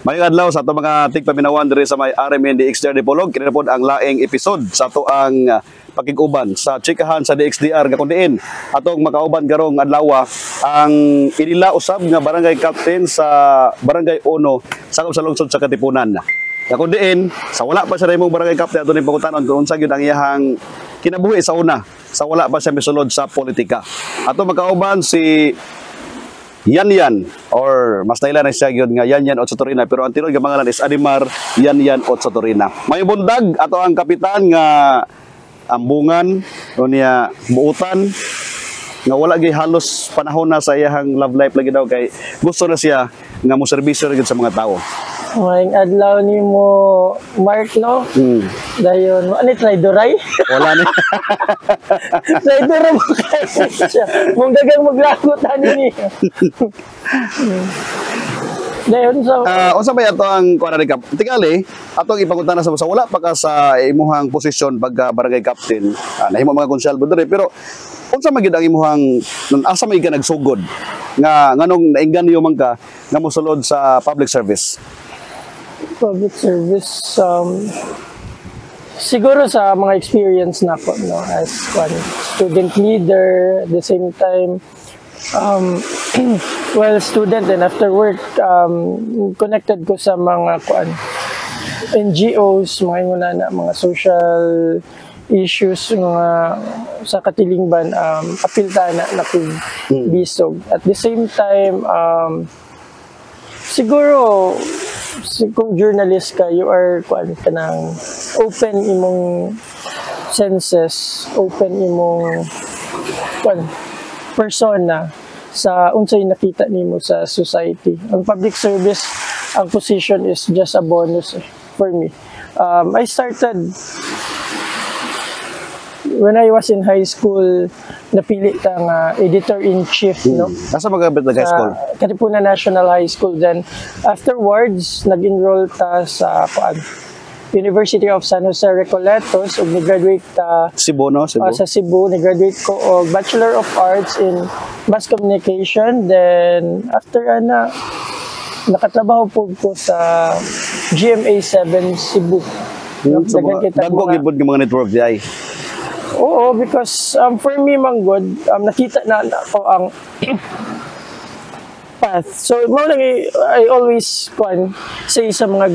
Mayong adlaw sa ato mga tigpaminawan diri sa may RMN DXDR Dipolog. Kini na pod ang laing episode sa ato ang pakiguban sa chikahan sa DXDR nga kundiin atong makauban karong adlaw ang inila usab nga barangay captain sa Barangay Uno sakop sa lungsod sa Katipunan. Nga kundiin sa wala pa siya imong barangay captain ato ni pangutanon kung unsa gyud ang iyahang kinabuhi sa una sa wala pa siya misulod sa politika. Ato makauban si Yan or mas naila na siya yun nga Yan Otsotorina, pero ang tinod nga pangalan is Adimar Yan Otsotorina. May bundag ato ang kapitan nga ambungan o niya buutan nga wala gay halos panahon na sa iyang love life lagi daw kay gusto na siya nga mo serbisyo sa mga tao. Ngayong adlaw ni mo Mark, no? Dayon, ano try duray? Wala ni. Try duray mo kayo siya. Mong dagang maglagutan ni. Dayon so unsa ba ato ang kuan ni Kap? Tingali atong ipangunta na sa wala pa ka sa imuhang posisyon pagka barangay captain. Nahimo mga konsyalbo diri pero unsa man gid ang imuhang asa may ka nagsugod nga nganong nainganyo man ka nga mosulod sa public service? Public service, siguro sa mga experience na ko, no, as one student leader, at the same time, well, student and after work, connected ko sa mga NGOs, mga ingunana, mga social issues, mga sa katilingban, apiltana na bisog. At the same time, siguro, kung journalist ka, you are kanang open imong senses, open imong persona sa unsay nakita nimo sa society. Ang public service, ang position is just a bonus for me. I started when I was in high school, napili ta nga editor-in-chief, no? Asa magabit na high school? Katipunan National High School. Then, afterwards, nag-enroll ta sa University of San Jose Recoletos ug ni-graduate ta Cebu, no? sa Cebu. Ni-graduate ko og Bachelor of Arts in Mass Communication. Then, after nakatrabaho po ko sa GMA 7 Cebu. Dagko gibod ng mga network di ay. Oo, because for me, manggod, nakita na ako ang path. So, I always say sa mga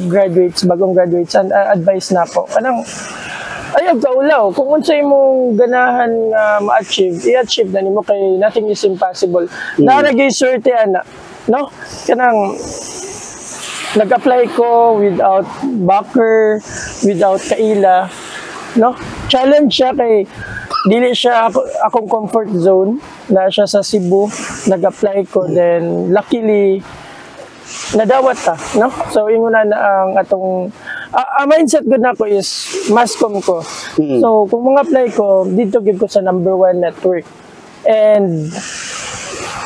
graduates, bagong graduates, and advice na po. Ayaw ka ulaw. Kung unsay mong ganahan ma-achieve, i-achieve na nimo kay nothing is impossible. Naragay swerte, no? Kanang nag-apply ko without backer, without kaila, no? Challenge siya kay dili siya akong comfort zone na siya sa Cebu, nag-apply ko, then luckily nadawat ta, no? So inguna na ang atong mindset good na ko is masscom ko. So kung mga apply ko dito gid ko sa number 1 network, and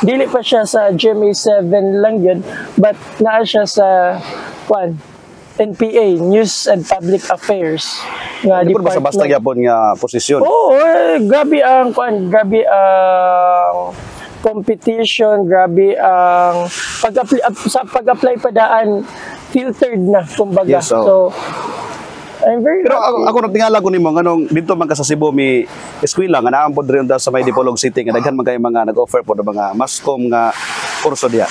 dili pa siya sa GMA 7 lang yun, but naa siya sa NPA, News and Public Affairs nga department. Di ba basta gyapon nga posisyon? Oo, grabe ang competition, grabe ang pag-apply pa daan filtered na kumbaga. Yes, so I'm very pero ako nagtingala ko nimo nganong dito man ka sa Cebu mi eskwela nga naam pod rin sa may Dipolog City nga daghan man kay mga nag-offer pod mga masscom nga kurso diha.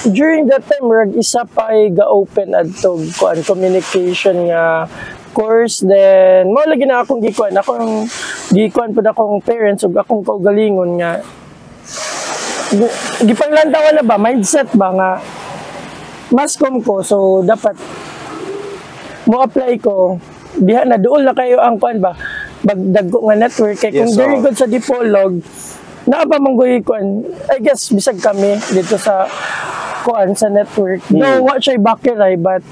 During that time, isa pa ay ga-open adto communication nga course. Then, mo lagi na akong gikuan. Akong gikuan po na akong parents ug akong kaugalingon nga gipanglantawan na ba, mindset ba nga masscom ko, so dapat mo apply ko diha na duol na kayo ang kuan ba bagdagko nga network kay kung very good sa Dipolog naa pa manggoy kuan, I guess bisag kami dito sa kuan sa network. No, watch ay bakiray, but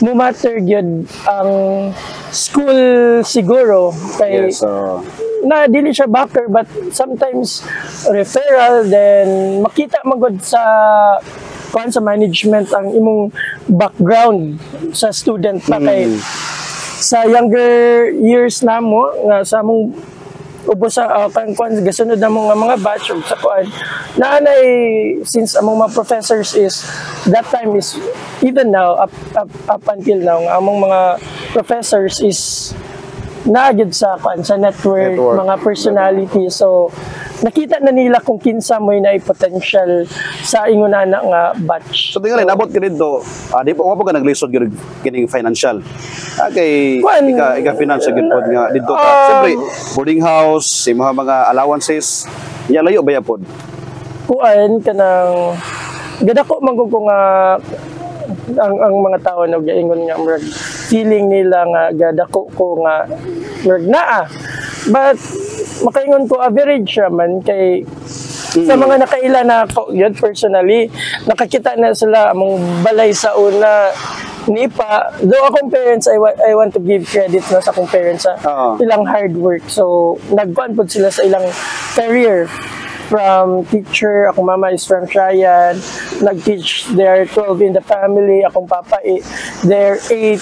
no matter gyud ang school siguro kay na dili siya backer, but sometimes referral, then makita magod sa kuan sa management ang imong background sa student pa kay sa younger years na mo nga sa among ubos sa kan gasunod na mga batch ug sa kuan naanay since among mga professors is that time is even now up until now among mga professors is naagid sa kuan sa network, mga personality, so nakita na nila kung kinsa mo na potential sa ingunana nga batch. So tingnan nabot ka dito, di pa ka naglisod kining financial. Kay ika financial gid pod nga dito ka. Siyempre boarding house, mga allowances, ya layo ba yapod? Kuan kanang gadako man ko nga ang mga tao no gaingon nga murag feeling nila nga gadako ko nga murag naa. But makaingon ko average man kay sa mga nakaila na ako yun personally nakakita na sila among balay sa una ni pa though akong parents I want to give credit na sa akong parents sa ilang hard work, so nagkuan pod sila sa ilang career from teacher. Akong mama is from Shayan, nag-teach. There are 12 in the family. Akong papa there 8.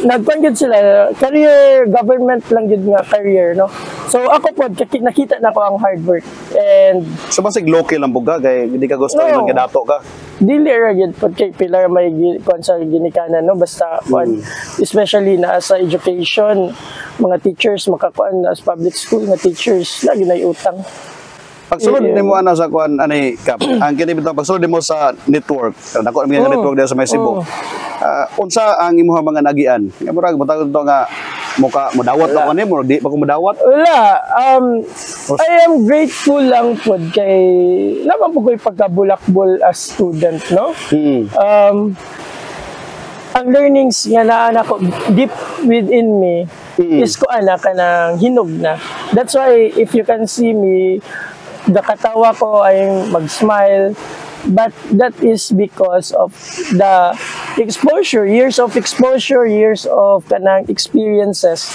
Nagkuhan yun sila, career, government lang yun nga career, no? So ako po, nakita na ko ang hard work. And so basig local lang buga, kaya hindi ka gusto yung gadato ka? Dili ra yun po, kay pilar may kuhan sa ginikanan, no? Basta, especially na sa education, mga teachers, makakuan as public school, nga teachers, lagi na utang. Pagsulod nimo ana sa kuan ani Kap, ang kini bitaw pagsulod nimo sa network, dako ang network dito sa may Cebu. Unsa ang imong mga nagian? Nga murag butang to nga muka modawat ako nimo, di pa ko modawat. Wala. I am grateful lang pod kay naman po ko'y pagkabulakbol as student, no? Ang learnings nga naa ko deep within me is ko ana kanang hinog na. That's why if you can see me, the katawa ko ay mag-smile, but that is because of the exposure, years of kanang experiences.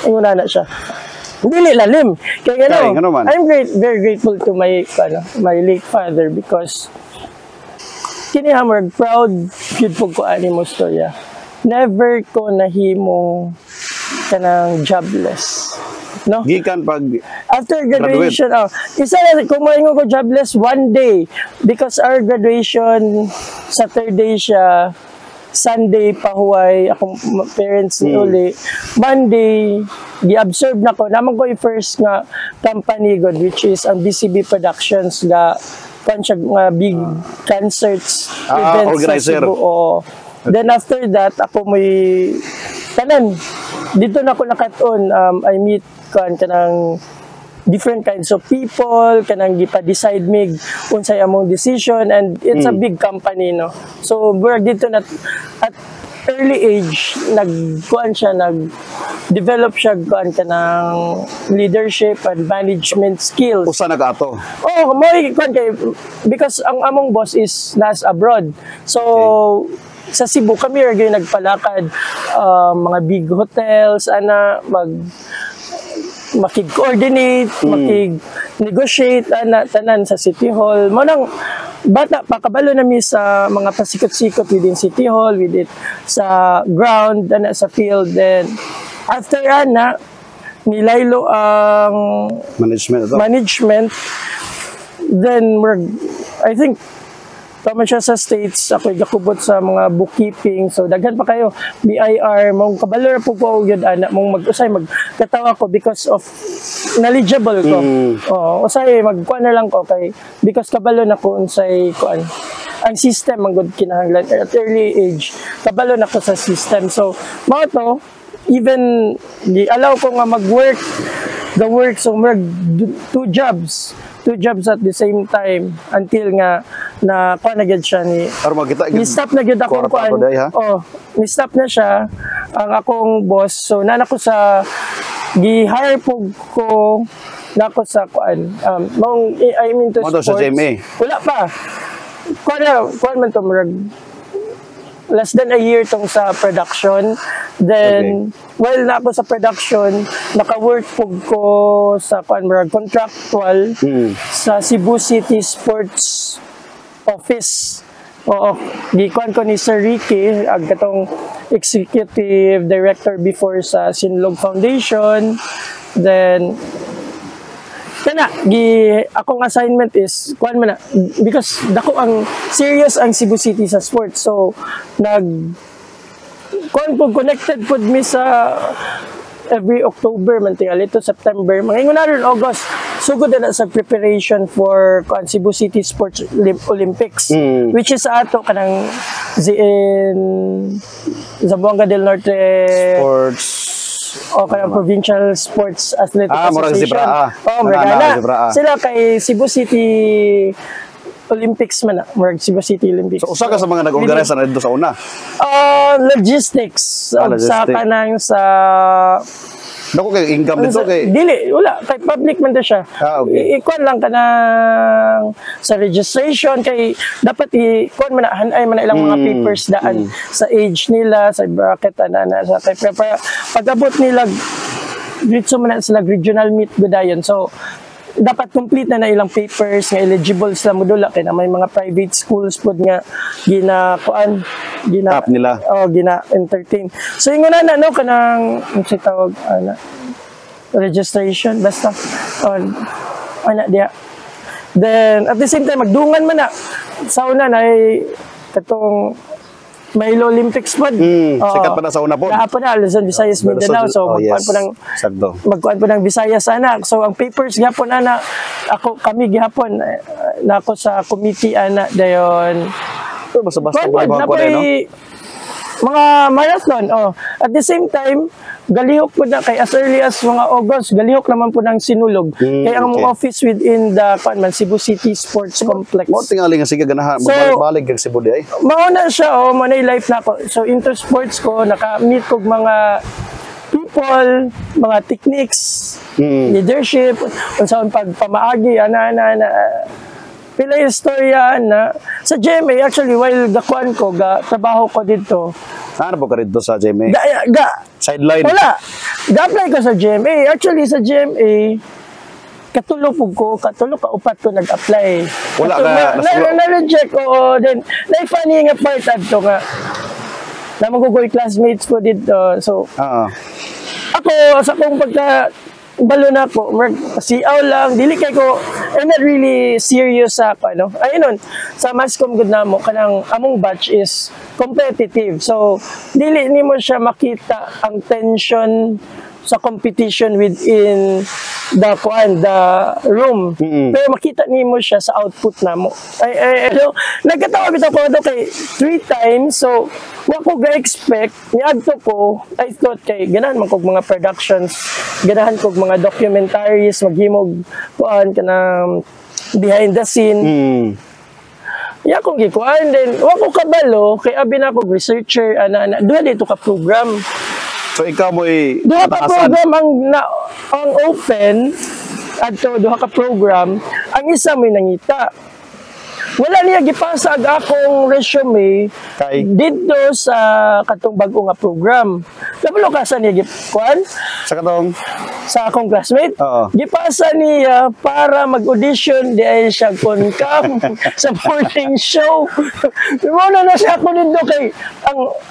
Inguna na siya. Dili lalim. Kaya I'm very grateful to my late father because kinihamag proud gyud po ko ani mo storya. Never ko nahimong kanang jobless. No? Gikan pag after graduation, isa na kung maingon ko jobless one day because our graduation Saturday siya, Sunday pahuway akong parents ni uli. Monday gi-absorb na ko naman ko yung first nga company god which is ang BCB Productions nga nga big concerts events organizer. Sa Cebu. Then after that ako may tanan dito na ako nakat-on I meet kanang different kinds of people, kanang gipa-decide mig unsay among decision, and it's a big company, no? So we're dito na at early age nag-develop siya kanang leadership and management skills. Usa na ka ato? Because ang among boss is nas abroad. So sa Cebu kami rin nagpalakad mga big hotels makig-coordinate, makig-negotiate tanan sa City Hall. Manang bata pa kabalo nami sa mga pasikot-sikot within City Hall, with it sa ground, sa field. Then after nilaylo ang management. Then I think tama siya sa States, ako gakubot sa mga bookkeeping. So daghan pa kayo BIR, mong kabalo ra po yun ana mong mag-usay magkatawa ko because of knowledgeable ko. Usay magkuan na lang ko kay because kabalo na ko unsay kuan ang system ang good kinahanglan at early age. Kabalo na ko sa system. So mao to even di allow ko nga mag-work so two jobs at the same time until nga na kuan na gyud siya ni stop na gyud ako kuan. Ni-stop na siya ang akong boss. So nana ko sa gi-hire po ko nako sa kuan I mean to sports. Sa GMA. Wala pa. Kuan man to less than a year tong sa production. Then while na ako sa production, naka-work ko sa contractual sa Cebu City Sports Office. Gikuan ko ni Sir Ricky, ang katong executive director before sa Sinlog Foundation. Then kana akong assignment is kuan man na because dako ang serious ang Cebu City sa sports. So connected pud mi sa every October man tingali to September mangingon na ron August sugod na sa preparation for Cebu City Sports Olympics which is ato kanang in Zamboanga del Norte Sports o kanang Provincial Sports Athletic Association. Murag sila kay Cebu City Olympics man na, Cebu City Olympics. So usa ka sa mga nag-organize na dito sa una. Logistics sa kanang sa Dako kay income dito kay dili wala kay public man siya. Okay. Ikuan lang kanang sa registration kay dapat ikuan man hanay man ilang mga papers daan sa age nila, sa bracket ana sa kay pag-abot nila dito man sila regional meet gudayon. So dapat complete na ilang papers nga eligible sila modula kay na may mga private schools pud nga gina nila gina entertain. So ingon na no kanang unsa tawag registration basta ana dia. Then at the same time magdungan man na sa una na katong Milo Olympics pod. Sikat pa na sa una po. Kahapon na, Luzon, Visayas, Mindanao. So, magkuhan po ng Visayas anak. So, ang papers gihapon ana, kami gihapon, na ako sa committee ana, dayon. Basta-basta po ibang ko no? Mga marathon. At the same time, galihok po na kay as early as mga August, galihok naman po ng sinulog. Kaya ang office within the Cebu City Sports Complex. Mo tingali nga sige ganahan magbalik-balik kag Cebu di ay. Mauna siya manay life na ako. So into sports ko naka-meet kog mga people, mga techniques, leadership, unsaon pagpamaagi ana pila istorya na sa GMA actually while gakuan ko trabaho ko dito. Ano po ka rito sa GMA? Sideline? Wala. Ga-apply ko sa GMA. Actually, sa GMA, katulo ka upat ko nag-apply. Wala ka? Na-reject ko. Then, na-funny nga part adto nga. Namagugoy classmates ko dito. So, ako, sa kong balo na ko, siaw lang, dili kay ko, I'm not really serious sa ako, ayun sa Mascom good na mo, kanang among batch is competitive. So, dili nimo siya makita ang tension sa competition within the room. Pero makita nimo siya sa output namo. Nagkatawa bitaw ko kay 3 times. So, wa ko ga-expect niadto ko. I thought kay ganahan man kog mga productions, ganahan kog mga documentaries, maghimog kanang behind the scene. Ya kung gikuan din, wa ko kabalo kay abi na kog researcher duha dito ka program. So ikaw mo duha ka program ang open adto duha ka program, ang isa may nangita. Wala niya gipasag akong resume dito sa katong bag-o nga program. Kabalo ka sa niya gikuan? Sa akong classmate? Gipasa niya para mag-audition di ay siya concam sa morning show. Muna na siya ako dito kay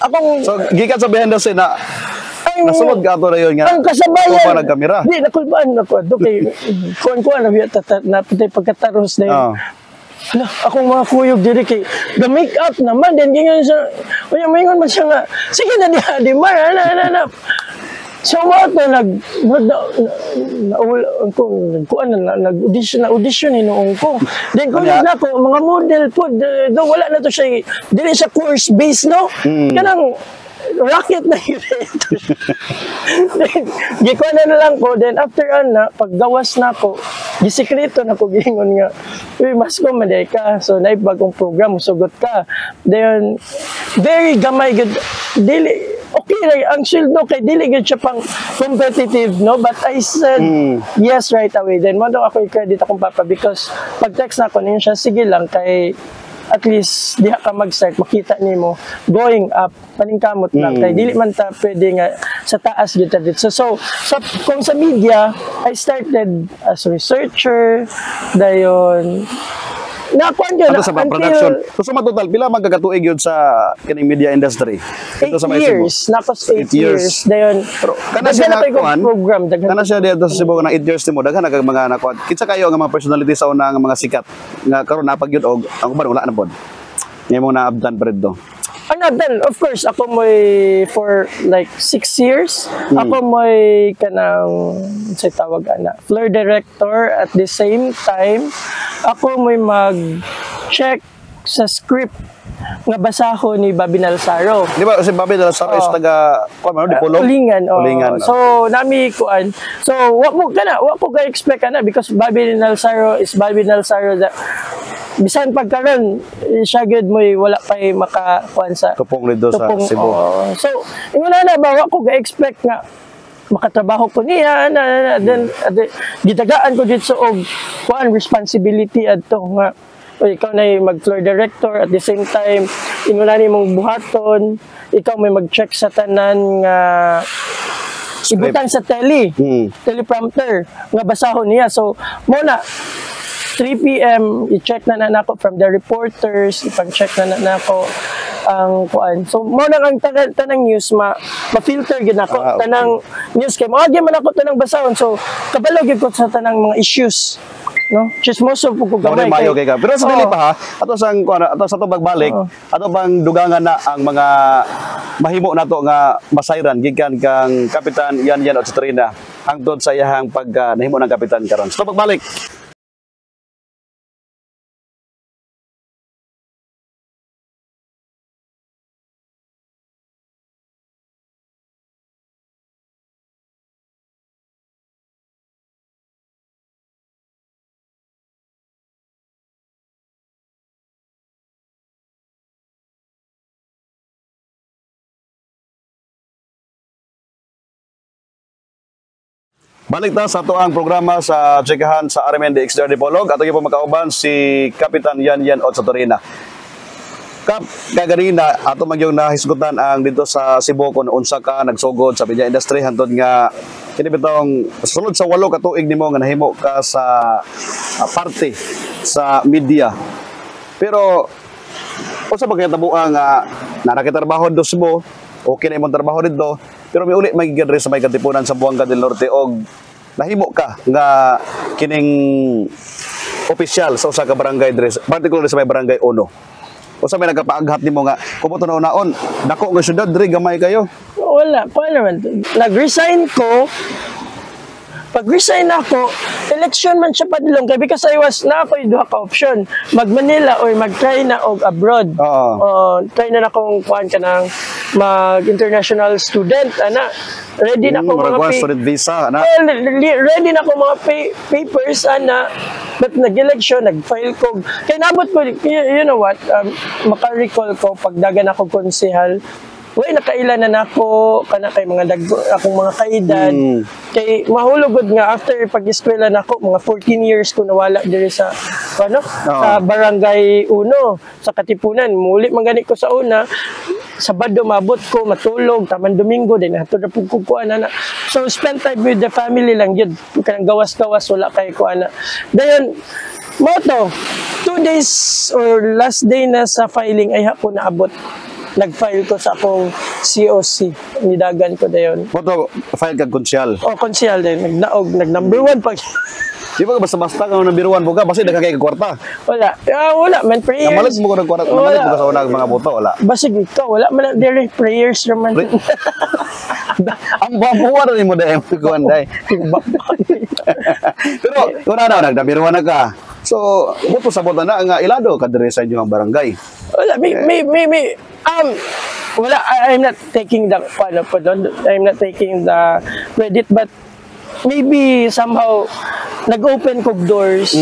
akong... So, gikan sa behind the scene na nasulod ka ito na yun nga. Ang kasabayan. Kung pa nagkamera. Di, nakulbaan ako. Kay kuhan na pagkataros na yun. Akong mga kuyog diri kay the makeup naman din ganyan siya. Unya mayngon man siya nga. Sige na di mar ana. So what na nag-audition noong ko. Then ko na ko mga model po wala na to siya dili siya course based no. Kanang rocket na yun. Gikuha na lang ko. Then after paggawas na ko, gisikreto na ko gingon nga, uy, mas ko maday ka. So, naibagong program, sugot ka. Then, very gamay good. Dili, okay, ang sweldo kay dili good siya pang competitive, no? But I said, yes right away. Then, mo daw ako i-credit akong papa because pag-text na ko niya siya, sige lang, kay at least diha ka mag-start makita nimo going up paningkamot lang kay dili man ta pwede nga sa taas gyud ta dito. So kung sa media I started as researcher dayon nakuan yun Ato sa production. So sa total pila man kagatuig yun sa kining media industry? 8 years. Nakos 8 years. Dayon. Kana siya na program. Kana siya dito sa Cebu ng 8 years nimo daghan kag mga nakuan. Kitsa kayo nga mga personality sa una nga mga sikat nga karon napag yun og ang uban wala na pod. Ngayong naabdan pa rin do. Then, of course, ako mo'y for like 6 years. Ako mo'y kanang, sa tawag ana, floor director. At the same time, ako mo'y mag-check sa script nga basaho ni Bobby Nalsaro. Di ba si Bobby Nalsaro is taga Dipolog? Ulingan. Ulingan. So nami kuan. So wa ko ga expect ana because Bobby Nalsaro is Bobby Nalsaro that bisan pagkaron siya gud mo'y wala pay makakuan sa tupong dito sa Cebu. So ingon na ba wa ko ga expect nga makatrabaho ko niya then gitagaan ko dito og kuan responsibility adto nga ikaw na mag-floor director at the same time inuna ni mong buhaton ikaw may mag-check sa tanan nga ibutan sa teleprompter nga basahon niya so mo na 3 p.m. i-check na nako from the reporters ipang-check na nako ang kuan so mo na ang tanang news ma-filter gid nako tanang news kay mo agi man ako tanang basahon so kabalo gid ko sa tanang mga issues no chismoso po ko gamay kay ka pero sa dili pa ha ato sang ato sa to pagbalik ato bang dugangan na ang mga mahimo nato nga masayran gikan kang Kapitan Yan Ochotorena hangtod sa iyahang pag nahimo ng kapitan karon so pagbalik. Balik na sa ato ang programa sa Chikahan sa RMN DXDR Dipolog. Ato yung makauban si Kapitan Yan Ochotorena. Kap, kaganina, ato magyong nahisgutan ang dito sa Cebu kung unsa ka nagsugod sa media industry hantod nga kinibitong sulod sa 8 ka tuig nimo nga nahimo ka sa parte sa media. Pero unsa ba kay tabuang nga narakitrabaho do Cebu, okay na imong trabaho dito, pero may uli magiging sa may Katipunan sa Buanga del Norte og nahimo ka nga kining opisyal sa usa ka barangay dres, particularly sa may barangay 1. Usa may nagkapaaghat nimo nga kumo to naon dako nga syudad diri gamay kayo. Wala pa naman. Nag-resign ko. Pag-resign ako, election man siya padulong kay because I was na ako duha ka option, mag-Manila or mag-try na og abroad. Try na akong kuan kanang mag-international student ana. Ready na ako mga student visa ana. Ready na ako mga papers ana. But nag-election, nag-file ko. Kaya nabot ko, you know what, maka-recall ko pag dagan ako konsehal. Uy, nakailan na nako kana kay mga akong mga kaedad. Kay mahulogod nga after pag-eskwela nako mga 14 years ko nawala diri sa sa barangay 1 sa Katipunan. Muli man gani ko sa una. Sabado mabot ko matulog taman Domingo din hatod na pud ko kuan ana. So spend time with the family lang gyud. Kanang gawas-gawas wala kay kuan ana. Dayon mo to 2 days or last day na sa filing ay hapon naabot. Nag-file ko sa akong COC. Nidagan ko dayon. Moto file kag konsyal. Konsyal din. Nag-number 1 pag. Di ba basta-basta ka number 1 buka basi daghang kay kwarta. Wala. Wala man prayers. Namalig mo ko ng kwarta. Namalig mo ka sa unang mga boto wala. Basig ikaw wala man dire prayers naman. Ang babuwa rin mo dahil kuan dai. Pero wala na nag-number 1 na ka. So, buto sa bota na nga ilado ka dire sa inyong barangay. Wala, wala, I'm not taking the I'm not taking the credit, but maybe somehow nag-open ko doors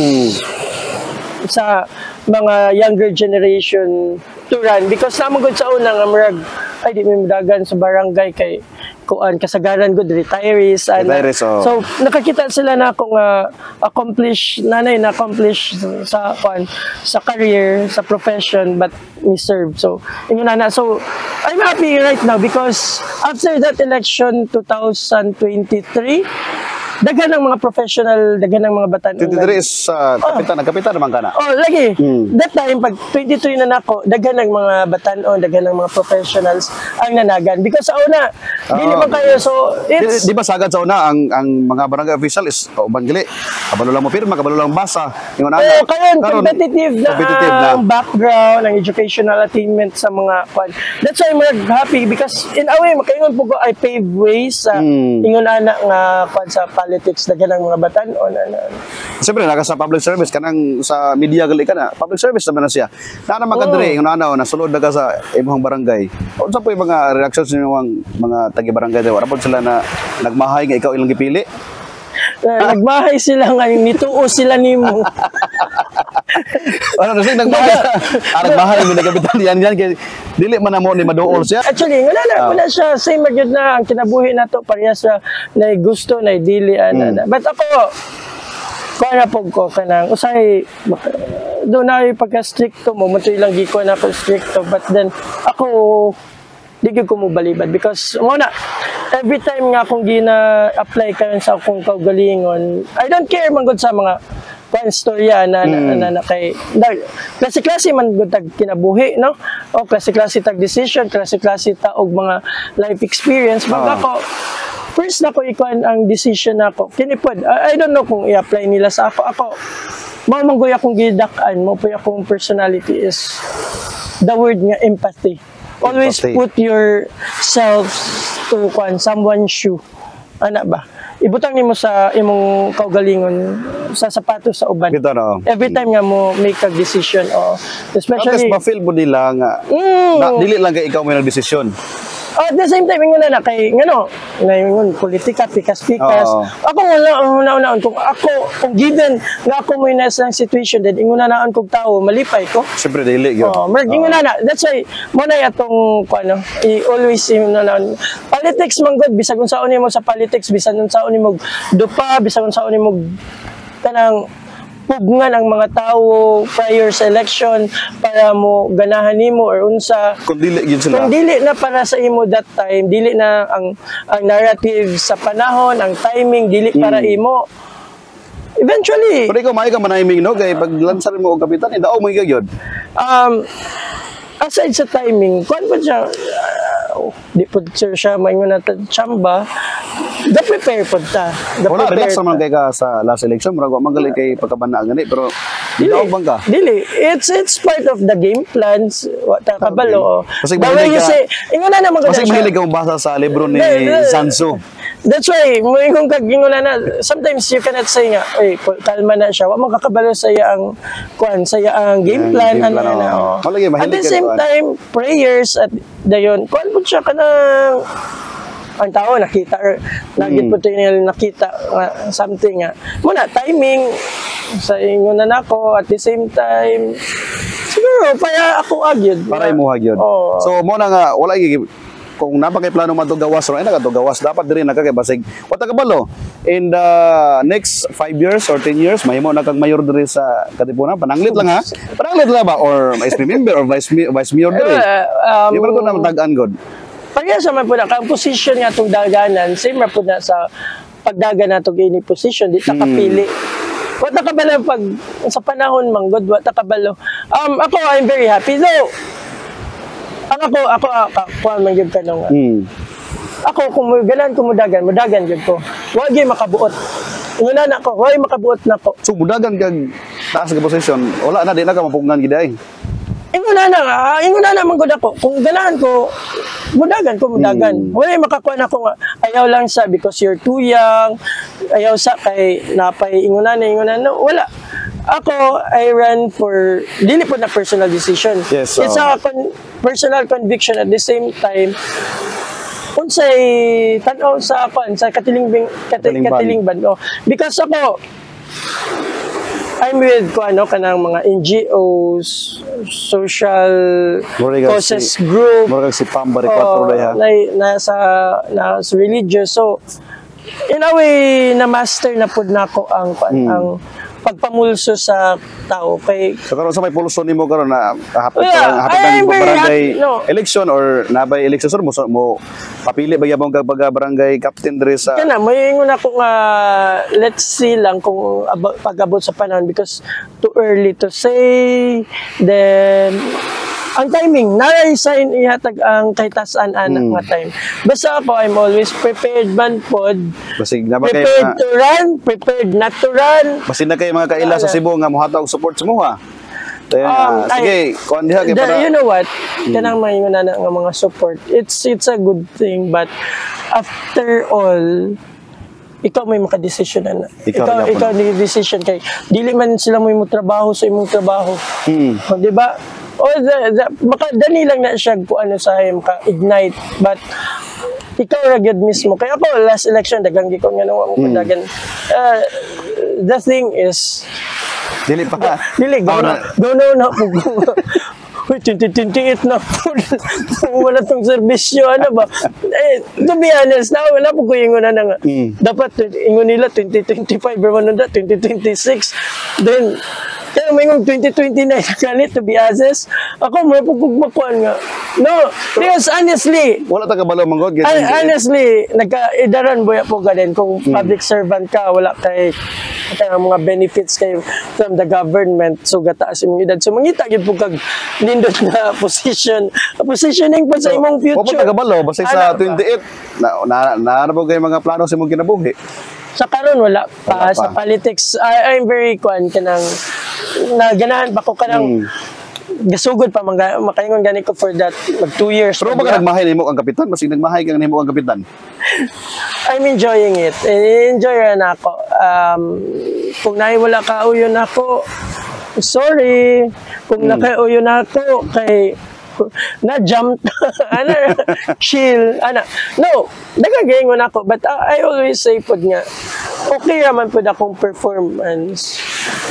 sa mga younger generation to run because naman gud sa una nga murag ay di mi dagan sa barangay kay kuan kasagaran gud retirees and so nakakita sila na akong accomplish sa kuan sa career sa profession but me serve so ingon na so I'm happy right now because after that election 2023 daghan ng mga professional, daghan ng mga batan. 23 is kapitan naman ka na. Oh, lagi. That time, pag 23 na nako, daghan ng mga batanon, daghan ng mga professionals ang nanagan. Because sa una, dili man kayo, so it's... Di ba sagad sa una, ang mga barangay official is, banggili, kabalo lang mo pirma, kabalo lang basa. Yung Karon, competitive na ang background, ang educational attainment sa mga kwan. That's why I'm happy because in a way, makaingon po ko, I pave ways sa ingon ana nga kwan sa politics, daghan ng mga batanon. Siyempre, naka sa public service, kanang sa media gali ka na, public service naman na siya. Na naman ka diri, yung nasulod na ka sa imong barangay. O sa po yung mga reactions ng mga tagi-barangay, wala po sila na nagmahay nga ikaw ilang gipili? Nagmahay sila nga, nituo sila nimo. Ano kasi nagmahay mo na kapitan yan kay dili man mo ni maduol siya. Actually, wala siya same magyud na ang kinabuhi nato parehas sa na gusto na dili ana. But ako kuha po ko kanang usay doon na pagka-stricto mo lang giko na ako stricto, but then ako di ko mo balibad because muna every time nga akong gina-apply karon sa akong kaugalingon, I don't care man gud sa mga istorya na kay klase-klase man gud tag kinabuhi, no? O klase-klase tag decision, klase-klase ta og mga life experience. Pag ako first na ko ikuan ang decision nako. Kinipod. I don't know kung i-apply nila sa ako. Mao man gud akong gidak-an, mo pa akong personality is the word nga empathy. Always put yourself to someone's shoe. Ana ba? Ibutang nimo sa imong kaugalingon sa sapatos sa uban. Bito, no? Every time nga mo make a decision, especially ma-feel mo nila nga dili lang kay ikaw may nagdesisyon. At the same time, inguna na kay ngayon politika pikas-pikas. Ako una kung kung given nga ako mo nasa situation then inguna na kog tawo malipay ko. Siyempre dili gyud. Inguna na. That's why mo na atong always politics man good bisag unsaon nimo sa politics, bisag unsaon nimo dupa, bisag unsaon nimo kanang pugngan ang mga tao prior sa election para mo ganahan nimo or unsa kung dili gyud sila. Kung dili na para sa imo that time, dili na ang narrative sa panahon, ang timing dili para imo. Eventually, pero ikaw may ka manahiming no kay pag lansan mo og kapitan daw mo gyud. Aside sa timing, kung pa siya, di po siya maingon natin chamba, prepare po ta. Wala, relax naman kay ka sa last election, marago magaling kay pagkabana gani, pero dili bang ka? Dili. It's part of the game plans. Wata kabalo. Kasi mahilig kang basa sa libro ni Sanso. That's why, moingong kagingula na, sometimes you cannot say nga, kalma na siya. Wa mo kakabalo sa ang game plan. At the same time, prayers at dayon, kuan po siya ka ng ang tao nakita or nagit po nila nakita something nga. Muna, timing sa inyo na nako at the same time, siguro, para ako agyod. Para mo agyod. So, mo na nga, wala kung napakay plano man to gawas ay nakatogawas dapat diri nakakay basig wata kabalo in the next 5 years or 10 years mahimo na kag mayor diri sa Katipunan pananglit lang ba or SP member or vice mayor diri di ba to na tag-an god pagya sa man po na kang position nga tong daganan same ra po na sa pagdagan nato gini position di ta kapili wata kabalo pag sa panahon man god wata kabalo ako I'm very happy though. Ako man gyud kanong. Ako kung mudagan gyud ko. Wa gyud makabuot. Inguna na ko, wa makabuot na ko. So mudagan kag taas nga posisyon, wala na di na ka mapugnan gid ay. Inguna na man gud ako. Kung ganahan ko, mudagan. Wala makakuha na ko nga ayaw lang sa because you're too young. Ayaw sa kay napay inguna na wala. Ako, I ran for, dili po na personal decision. Yes, it's a personal conviction at the same time. Unsay tanaw sa katilingban. Because ako, I'm with kanang mga NGOs, social causes group. Murag si Pambari 4 na sa religious. So, in a way, na-master na po na ako ang pagpamulso sa tao kay So karon sa may pulso nimo karon na hapit Yeah, hapit I'm ang very barangay happy, no. election or nabay election sir mo papili ba gyapon kag barangay captain diri sa kana mayingon ako nga let's see lang kung pag-abot sa panahon because too early to say. Then ang timing, na-resign ihatag ang kahit tasan anak nga time. Basta ako, I'm always prepared man pod. basig na ba kay Prepared to run, prepared not to run. basig na kay mga kaila sa Cebu nga mohatag support sa muha. Kaya sige, kuan diha kay para You know what? Kanang maingon na nga mga support. It's a good thing but after all ikaw may makadesisyon na. Ikaw ni decision kay dili man sila mo trabaho sa imong trabaho. O, di ba? O makadani lang na siya kung ano sa maka-ignite but ikaw ragyod mismo. Kaya ako last election dagang gikon nga nawa mo dagan. The thing is dili pa dili go na po. Uy, 2028 na po. Wala tong serbisyo, ano ba? To be honest, wala po ko ingon na nga. Dapat ingon nila 2025, or 2026. Then, kaya may 2029 na ganit, to be honest. Ako, may pagpagmakuan nga. No, because honestly, wala ta kabalo manggod honestly, nagka-idaran boya po ganin kung public servant ka, wala kay mga benefits kayo from the government, so gataas imong edad. So mangita gyud po kag nindot na positioning po sa imong future. Opo ta kabalo basta sa 28 na po kay mga plano sa imong kinabuhi. Sa karon wala pa sa politics. I'm very kanang naganahan pa ko kanang gasugod pa makaingon gani ko for that mag 2 years. Pero baka nagmahay nimo ang kapitan, basig nagmahay kang nimo ang kapitan. I'm enjoying it. Enjoy na ako. Kung wala ka uyon ako, sorry. Kung nakauyon ako, kay na-jump. Chill. No, nagagayon ako. But I always say po nga, okay naman po akong performance.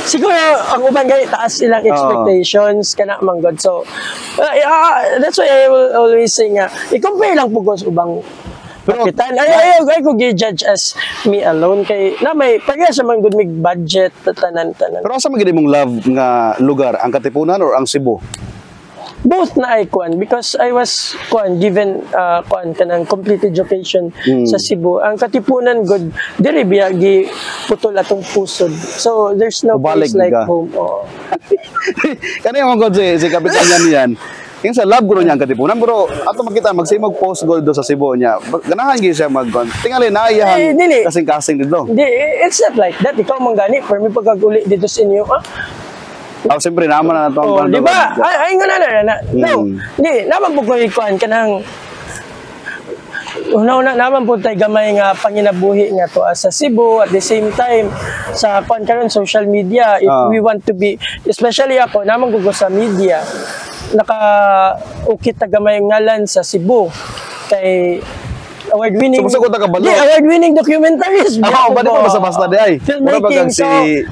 Siguro, ang uban ganit, taas ilang expectations, kana manggod. So, that's why I will always say nga, i-compare lang po ko sa ubang kapitan. Ayaw ko gi-judge as me alone kay na may pagya sa man good mig budget tanan. Pero asa man gid imong love nga lugar, ang Katipunan or ang Cebu? Both na I because I was given kanang complete education sa Cebu. Ang Katipunan good diri biya gi putol atong pusod. So there's no place like home. Kani mo god si kapitan niyan. Yung sa love guro niya ang Katipunan, bro, ato makita magsimog post gold do sa Cebu niya. Ganahan gyud siya magkon. Tingali naayahan kasing-kasing dito. It's not like that. Ikaw man gani for me pagaguli dito sa inyo, siyempre naman na ito ang di ba? Ay nga na. No, di, naman po ko ikuan kanang una naman po tayo gamay nga panginabuhi nga to sa Cebu at the same time sa kuan karon social media if we want to be, especially ako naman gugo sa media naka-ukit na gamay ngalan sa Cebu kay award-winning award-winning documentaries. Ba di pa basta-basta di ay. Filmmaking. So,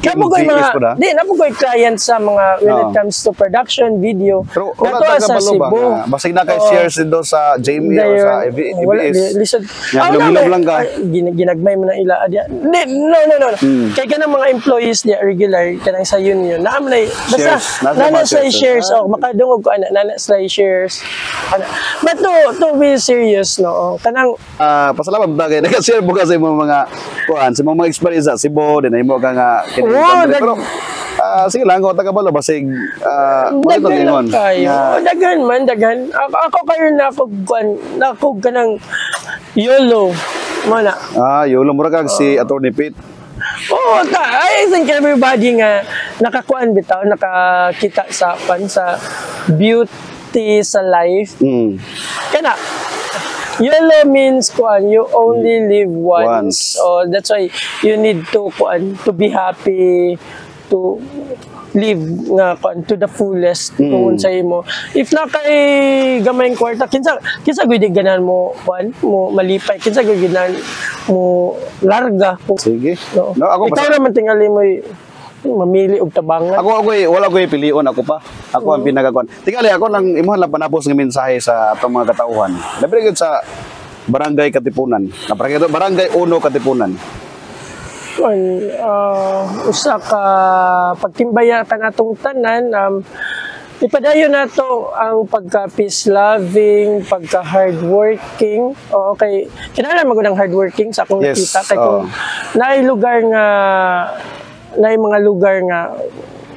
kamo ko napo ko client sa mga when it comes to production, video. Pero wala ta kabalo ba? Basig na kay shares do sa Jamie or sa EBS. Listen. Hilab lang ka. Ginagmay mo na ila. No. Kay kanang mga employees dia regular kanang sa union. Naam na basta nana sa shares makadungog ko ana nana sa shares. But to be serious no. Kanang pasalamat ba kay nag-share mo kasi mga kuan sa mga experience sa Cebu din imo ka nga pero sige lang ko taga balo basig daghan ako kayo na ako kanang YOLO mana YOLO mura kag si Attorney Pete. I think everybody nga nakakuan bitaw nakakita sa beauty sa life. Kana YOLO means you only live once. So that's why you need to be happy, to live to the fullest kung sa imo. If na kay gamayng kwarta kinsa gud ganan mo mo malipay, kinsa gud ganan mo larga. Sige. No, ako ikaw naman tingali mo mamili og tabangan. Wala ko pilion ako pa. Ako ang pinagakuan. Tingali ako nang imuhan lang panapos nga mensahe sa atong mga katauhan. Labi gyud sa Barangay Katipunan. Barangay 1 Katipunan. usa ka pagtimbaya kanatong tanan, ipadayon nato ang pagka peace loving, pagka hardworking. Okay, kinahanglan magud ang hardworking sa akong Yes, nakita kay kung naay mga lugar nga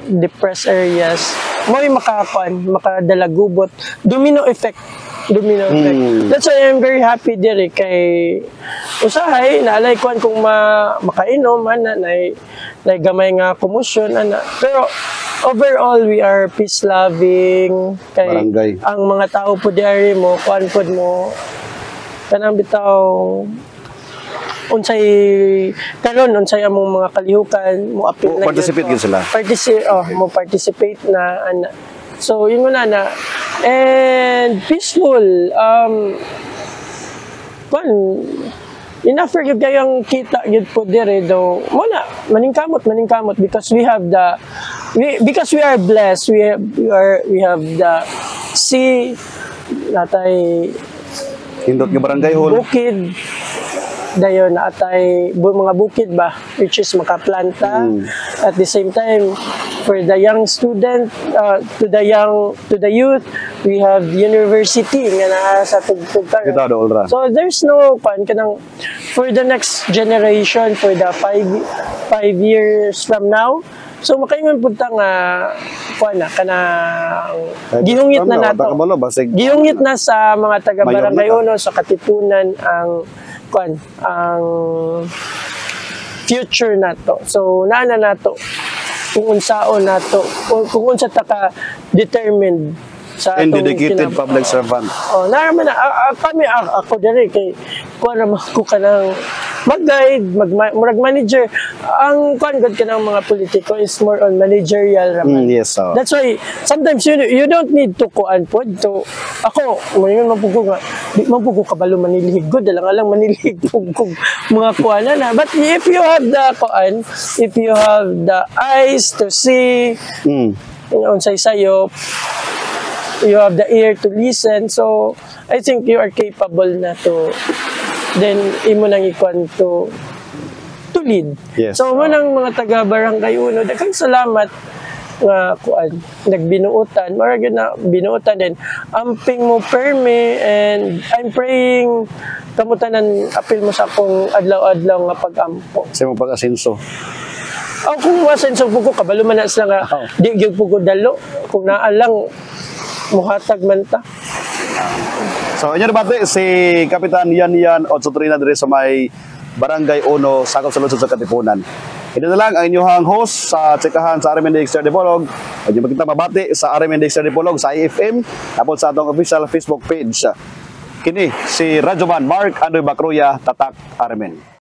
depressed areas, mo'y makadalagubot, domino effect. That's why I'm very happy dire kay usahay naalay kuan kung makainom ana nay gamay nga komosyon ana. Pero overall we are peace loving kay Barangay. ang mga tao po diari mo kuan pod mo kanang bitaw unsay among mga kalihukan mo apil na Participate gid sila. mo participate na ana. So yun muna na and peaceful enough for gyud kayong kita gyud po dire do muna maningkamot because we have because we are blessed, we have the sea natay Hindot nga barangay hall. bukid dayon atay mga bukid ba which is makaplanta at the same time for the young student to the youth we have university nga naa sa tugtugan. Kita do ulra. So there's no kanang for the next generation for the 5 years from now. So makaingon pud ta nga kanang gihungit na nato. Gihungit na sa mga taga Barangay Uno sa Katipunan ang future nato. So naana nato kung unsaon nato kung unsa ta ka determined sa and dedicated public servant. Naman ako diri kay kuan naman ko kanang mag-guide, murag manager. Ang kuan gud kanang mga politiko is more on managerial raman. Yes, That's why sometimes you don't need to kuan pod to ako mayon mapugo nga di mapugo kabalo manilihig gud alang manilihig pug mga kuanan na. But if you have the kuan, if you have the eyes to see unsay sayo, you have the ear to listen, so I think you are capable na to then imo nang ikuan to lead. Yes. So mo nang mga taga Barangay Uno daghang salamat nga kuan nagbinuotan mara gyud na binuotan din amping mo permi and I'm praying kamutanan apil mo sa akong adlaw-adlaw nga pag-ampo Sa imong pag-asenso. kung masenso pugo kabalo man na sila nga di gyud pugo dalo kung naa lang muhatag man ta. So, inyo nabati si Kapitan Yan Otsotrina dire sa may Barangay Uno, sakop sa lungsod sa Katipunan. Ito na lang ang inyong host sa tsikahan sa RMN Extra Dipolog. At yung magkita mabati sa RMN Extra Dipolog sa IFM, tapos sa atong official Facebook page. Kini si Radyoman Mark Andoy Bacruya, Tatak RMN.